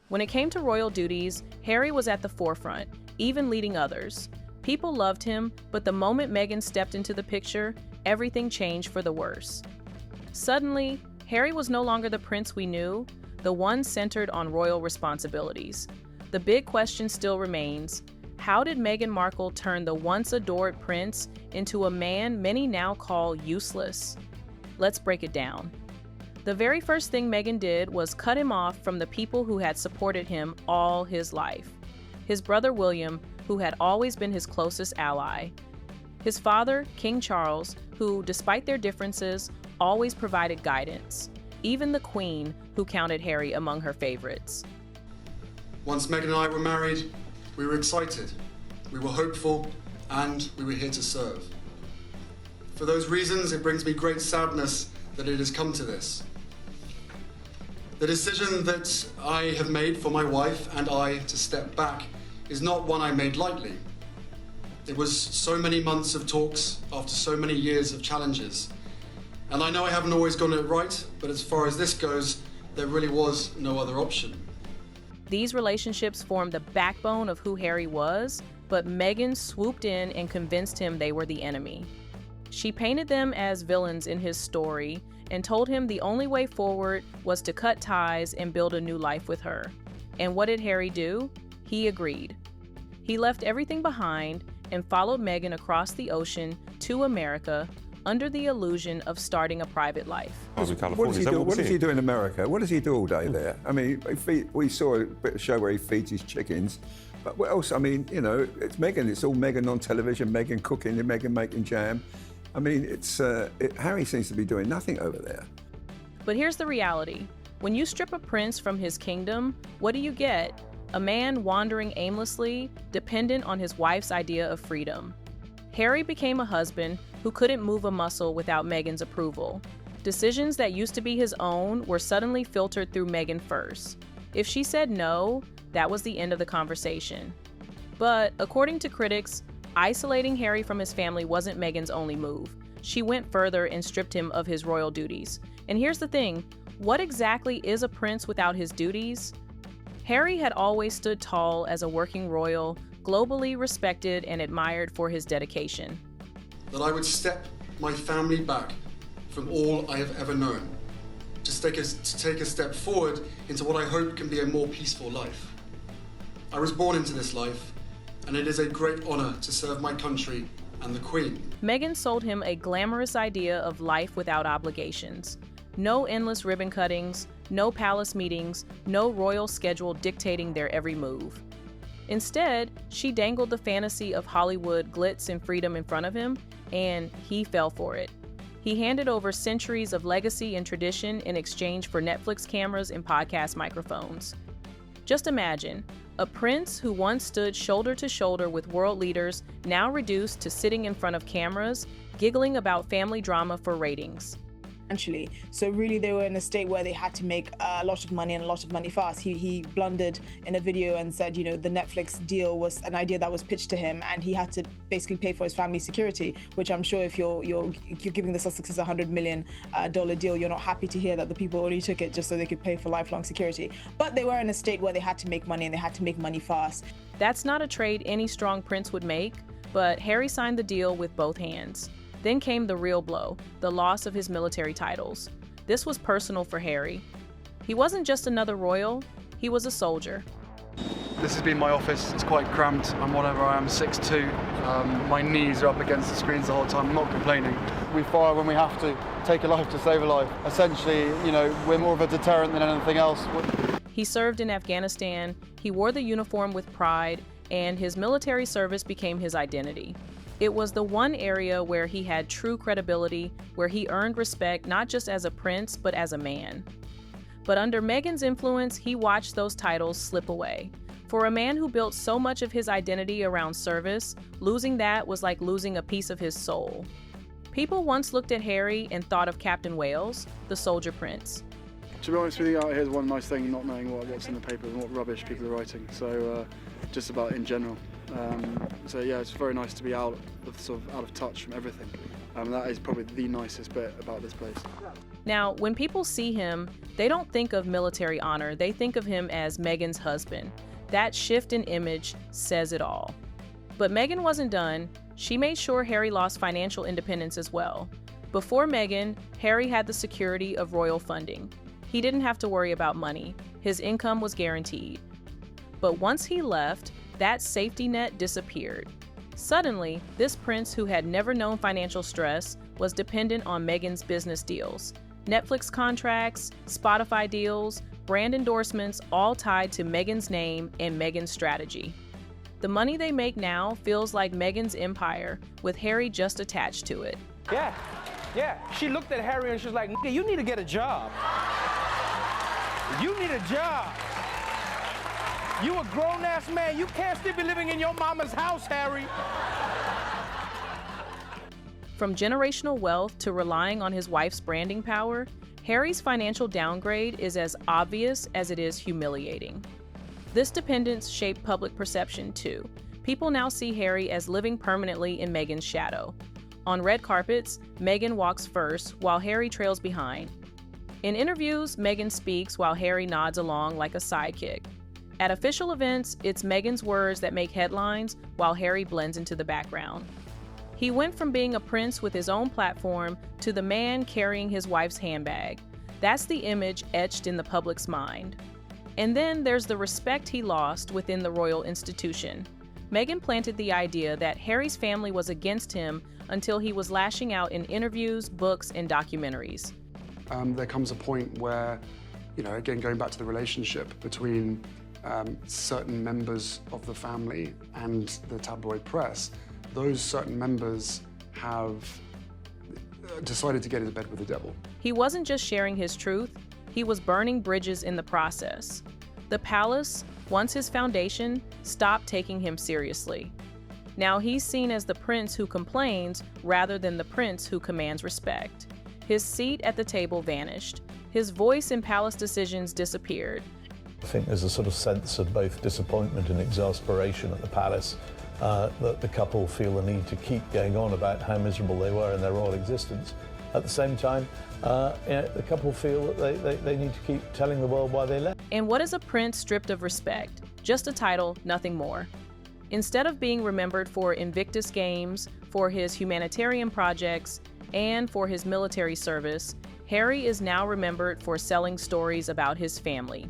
When it came to royal duties, Harry was at the forefront, even leading others. People loved him, but the moment Meghan stepped into the picture, everything changed for the worse. Suddenly, Harry was no longer the prince we knew, the one centered on royal responsibilities. The big question still remains: how did Meghan Markle turn the once adored prince into a man many now call useless? Let's break it down. The very first thing Meghan did was cut him off from the people who had supported him all his life. His brother William, who had always been his closest ally. His father, King Charles, who, despite their differences, always provided guidance. Even the Queen, who counted Harry among her favorites. Once Meghan and I were married, we were excited, we were hopeful, and we were here to serve. For those reasons, it brings me great sadness that it has come to this. The decision that I have made for my wife and I to step back is not one I made lightly. It was so many months of talks after so many years of challenges. And I know I haven't always gotten it right, but as far as this goes, there really was no other option. These relationships formed the backbone of who Harry was, but Meghan swooped in and convinced him they were the enemy. She painted them as villains in his story and told him the only way forward was to cut ties and build a new life with her. And what did Harry do? He agreed. He left everything behind and followed Meghan across the ocean to America under the illusion of starting a private life. What does he do? What does he do in America? What does he do all day there? I mean, we saw a bit of show where he feeds his chickens, but what else? I mean, you know, it's Meghan. It's all Meghan on television, Meghan cooking, and Meghan making jam. I mean, Harry seems to be doing nothing over there. But here's the reality. When you strip a prince from his kingdom, what do you get? A man wandering aimlessly, dependent on his wife's idea of freedom. Harry became a husband who couldn't move a muscle without Meghan's approval. Decisions that used to be his own were suddenly filtered through Meghan first. If she said no, that was the end of the conversation. But according to critics, isolating Harry from his family wasn't Meghan's only move. She went further and stripped him of his royal duties. And here's the thing, what exactly is a prince without his duties? Harry had always stood tall as a working royal, globally respected and admired for his dedication. That I would step my family back from all I have ever known, to take a step forward into what I hope can be a more peaceful life. I was born into this life, and it is a great honor to serve my country and the Queen. Meghan sold him a glamorous idea of life without obligations. No endless ribbon cuttings, no palace meetings, no royal schedule dictating their every move. Instead, she dangled the fantasy of Hollywood glitz and freedom in front of him, and he fell for it. He handed over centuries of legacy and tradition in exchange for Netflix cameras and podcast microphones. Just imagine, a prince who once stood shoulder to shoulder with world leaders, now reduced to sitting in front of cameras, giggling about family drama for ratings. So really they were in a state where they had to make a lot of money and a lot of money fast. He blundered in a video and said, you know, the Netflix deal was an idea that was pitched to him and he had to basically pay for his family's security, which I'm sure if you're giving the Sussexes $100 million deal, you're not happy to hear that the people already took it just so they could pay for lifelong security. But they were in a state where they had to make money and they had to make money fast. That's not a trade any strong prince would make, but Harry signed the deal with both hands. Then came the real blow, the loss of his military titles. This was personal for Harry. He wasn't just another royal, he was a soldier. This has been my office. It's quite cramped. I'm whatever I am, 6'2". My knees are up against the screens the whole time. I'm not complaining. We fire when we have to, take a life to save a life. Essentially, you know, we're more of a deterrent than anything else. He served in Afghanistan, he wore the uniform with pride, and his military service became his identity. It was the one area where he had true credibility, where he earned respect not just as a prince, but as a man. But under Meghan's influence, he watched those titles slip away. For a man who built so much of his identity around service, losing that was like losing a piece of his soul. People once looked at Harry and thought of Captain Wales, the soldier prince. To be honest with you, out here's one nice thing, not knowing what's in the paper and what rubbish people are writing. So just about in general. So yeah, it's very nice to be out of touch from everything. That is probably the nicest bit about this place. Now, when people see him, they don't think of military honor, they think of him as Meghan's husband. That shift in image says it all. But Meghan wasn't done. She made sure Harry lost financial independence as well. Before Meghan, Harry had the security of royal funding. He didn't have to worry about money. His income was guaranteed. But once he left, that safety net disappeared. Suddenly, this prince who had never known financial stress was dependent on Meghan's business deals. Netflix contracts, Spotify deals, brand endorsements, all tied to Meghan's name and Meghan's strategy. The money they make now feels like Meghan's empire, with Harry just attached to it. Yeah. She looked at Harry and she was like, "Nigga, you need to get a job. You need a job. You a grown-ass man. You can't still be living in your mama's house, Harry." From generational wealth to relying on his wife's branding power, Harry's financial downgrade is as obvious as it is humiliating. This dependence shaped public perception too. People now see Harry as living permanently in Meghan's shadow. On red carpets, Meghan walks first while Harry trails behind. In interviews, Meghan speaks while Harry nods along like a sidekick. At official events, it's Meghan's words that make headlines while Harry blends into the background. He went from being a prince with his own platform to the man carrying his wife's handbag. That's the image etched in the public's mind. And then there's the respect he lost within the royal institution. Meghan planted the idea that Harry's family was against him until he was lashing out in interviews, books, and documentaries. There comes a point where, again, going back to the relationship between certain members of the family and the tabloid press, those certain members have decided to get into bed with the devil. He wasn't just sharing his truth, he was burning bridges in the process. The palace, once his foundation, stopped taking him seriously. Now he's seen as the prince who complains rather than the prince who commands respect. His seat at the table vanished. His voice in palace decisions disappeared. I think there's a sort of sense of both disappointment and exasperation at the palace that the couple feel the need to keep going on about how miserable they were in their royal existence. At the same time, the couple feel that they need to keep telling the world why they left. And what is a prince stripped of respect? Just a title, nothing more. Instead of being remembered for Invictus Games, for his humanitarian projects, and for his military service, Harry is now remembered for selling stories about his family.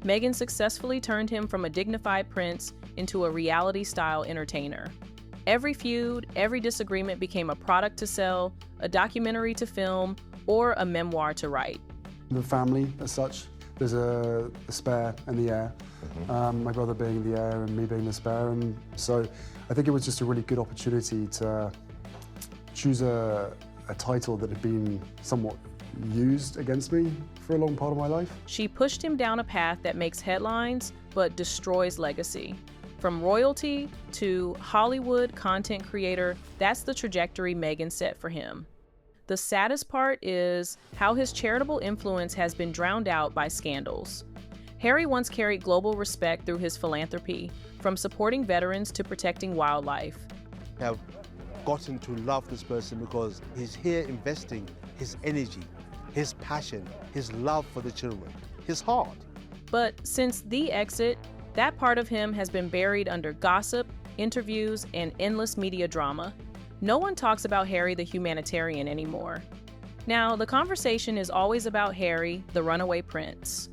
Meghan successfully turned him from a dignified prince into a reality-style entertainer. Every feud, every disagreement became a product to sell, a documentary to film, or a memoir to write. The family, as such, there's a spare and the heir. My brother being the heir and me being the spare, and so I think it was just a really good opportunity to choose a title that had been somewhat used against me for a long part of my life. She pushed him down a path that makes headlines but destroys legacy. From royalty to Hollywood content creator, that's the trajectory Meghan set for him. The saddest part is how his charitable influence has been drowned out by scandals. Harry once carried global respect through his philanthropy, from supporting veterans to protecting wildlife. I've gotten to love this person because he's here investing his energy, his passion, his love for the children, his heart. But since the exit, that part of him has been buried under gossip, interviews, and endless media drama. No one talks about Harry the humanitarian anymore. Now, the conversation is always about Harry, the runaway prince.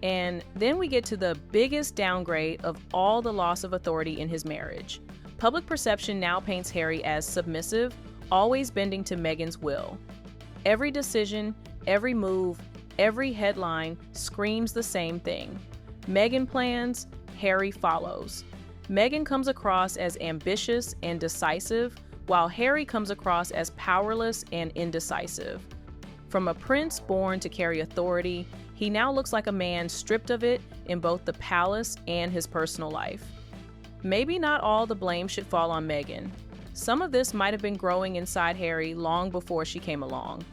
And then we get to the biggest downgrade of all, the loss of authority in his marriage. Public perception now paints Harry as submissive, always bending to Meghan's will. Every decision, every move, every headline screams the same thing. Meghan plans, Harry follows. Meghan comes across as ambitious and decisive, while Harry comes across as powerless and indecisive. From a prince born to carry authority, he now looks like a man stripped of it in both the palace and his personal life. Maybe not all the blame should fall on Meghan. Some of this might have been growing inside Harry long before she came along.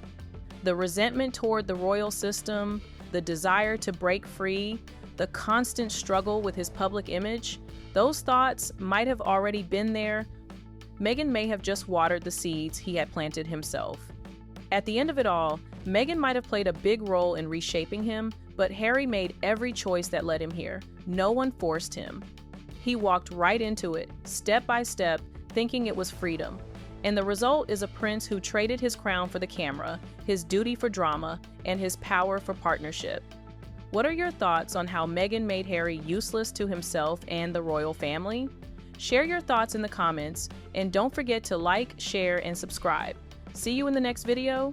The resentment toward the royal system, the desire to break free, the constant struggle with his public image, those thoughts might have already been there. Meghan may have just watered the seeds he had planted himself. At the end of it all, Meghan might have played a big role in reshaping him, but Harry made every choice that led him here. No one forced him. He walked right into it, step by step, thinking it was freedom. And the result is a prince who traded his crown for the camera, his duty for drama, and his power for partnership. What are your thoughts on how Meghan made Harry useless to himself and the royal family? Share your thoughts in the comments, and don't forget to like, share, and subscribe. See you in the next video.